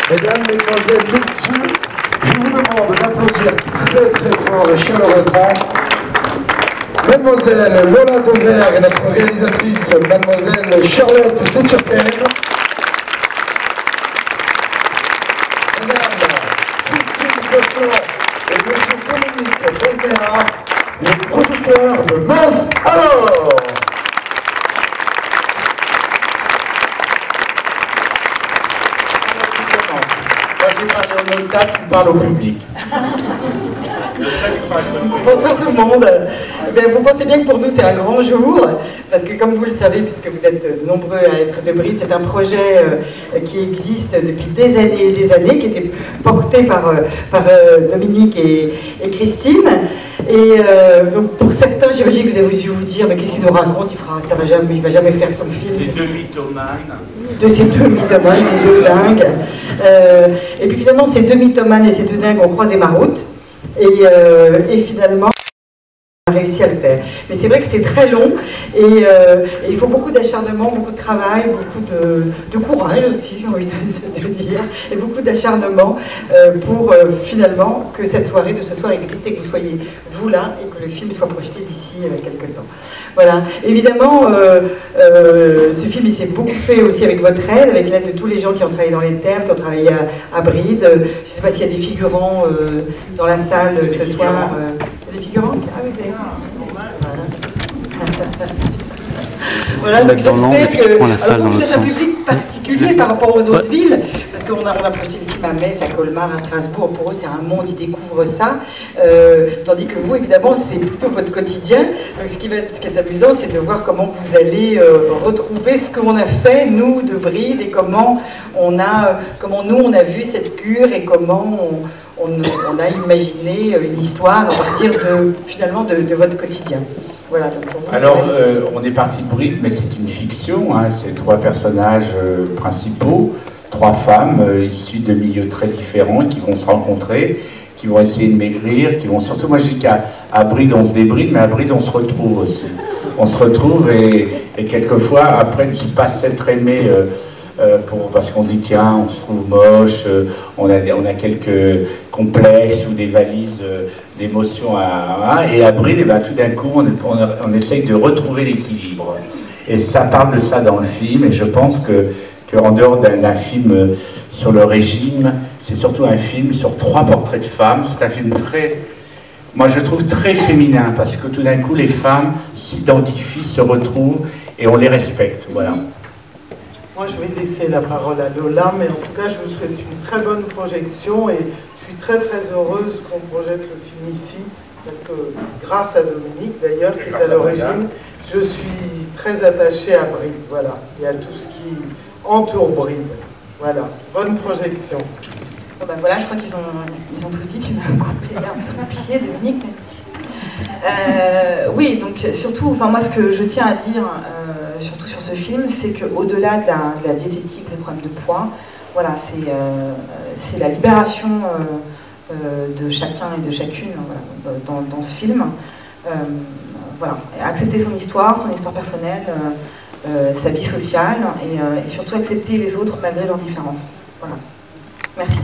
Mesdames, mesdemoiselles, messieurs, je vous demande d'applaudir très très fort et chaleureusement Mademoiselle Lola Devergue et notre réalisatrice, Mademoiselle Charlotte de Turquem. Madame Christine Cofflon et Monsieur Dominique Bosnera, les producteurs de Mince Alors. Moi, je vais parler au notable, tu parles au public. Bonsoir tout le monde. Vous pensez bien que pour nous c'est un grand jour, parce que comme vous le savez, puisque vous êtes nombreux à être de Bride, c'est un projet qui existe depuis des années et des années, qui était porté par Dominique et Christine. Et donc pour certains, j'imagine que vous avez dû vous dire, mais qu'est-ce qu'il nous raconte, il va jamais faire son film. C'est deux mythomanes. Ces deux mythomanes, ces deux dingues. Et puis finalement, ces deux mythomanes et ces deux dingues ont croisé ma route. Et finalement, on a réussi à le faire. Mais c'est vrai que c'est très long et il faut beaucoup d'acharnement, beaucoup de travail, beaucoup de courage aussi, j'ai envie de dire, et beaucoup d'acharnement pour finalement que cette soirée de ce soir existe et que vous soyez vous là et que le film soit projeté d'ici quelques temps. Voilà. Évidemment, ce film il s'est beaucoup fait aussi avec votre aide, avec l'aide de tous les gens qui ont travaillé dans les termes, qui ont travaillé à Bride. Je ne sais pas s'il y a des figurants dans la salle ce soir. Des figurants? Ah oui, c'est voilà, donc j'espère que alors, vous êtes un public particulier par rapport aux autres villes, parce qu'on a projeté le film à Metz, à Colmar, à Strasbourg. Pour eux, c'est un monde, ils découvrent ça. Tandis que vous, évidemment, c'est plutôt votre quotidien. Donc ce qui est amusant, c'est de voir comment vous allez retrouver ce qu'on a fait, nous, de Bride, et comment nous, on a vu cette cure, et comment on a imaginé une histoire à partir finalement de votre quotidien. Voilà, donc pour vous, alors, on est parti de Bride, mais c'est une fiction. Hein, c'est trois personnages principaux, trois femmes issues de milieux très différents qui vont se rencontrer, qui vont essayer de maigrir, qui vont surtout, moi je dis qu'à Bride on se débride, mais à Bride on se retrouve aussi. On se retrouve et quelquefois, après, je ne suis pas être aimé parce qu'on dit tiens, on se trouve moche, on a quelques complexes ou des valises d'émotions et à Bride, et ben, tout d'un coup on essaye de retrouver l'équilibre. Et ça parle de ça dans le film, et je pense que en dehors d'un film sur le régime, c'est surtout un film sur trois portraits de femmes. C'est un film moi je trouve très féminin, parce que tout d'un coup les femmes s'identifient, se retrouvent, et on les respecte, voilà. Moi, je vais laisser la parole à Lola, mais en tout cas, je vous souhaite une très bonne projection et je suis très très heureuse qu'on projette le film ici, parce que grâce à Dominique, d'ailleurs, qui est à l'origine, je suis très attachée à Bride, voilà, et à tout ce qui entoure Bride. Voilà, bonne projection. Bon ben voilà, je crois qu'ils ont tout dit, tu m'as coupé l'herbe sous le pied, Dominique. Oui, donc surtout, enfin moi ce que je tiens à dire, surtout sur ce film, c'est qu'au-delà de la diététique, des problèmes de poids, voilà, c'est la libération de chacun et de chacune, voilà, dans ce film. Voilà, accepter son histoire personnelle, sa vie sociale, et surtout accepter les autres malgré leurs différences. Voilà. Merci.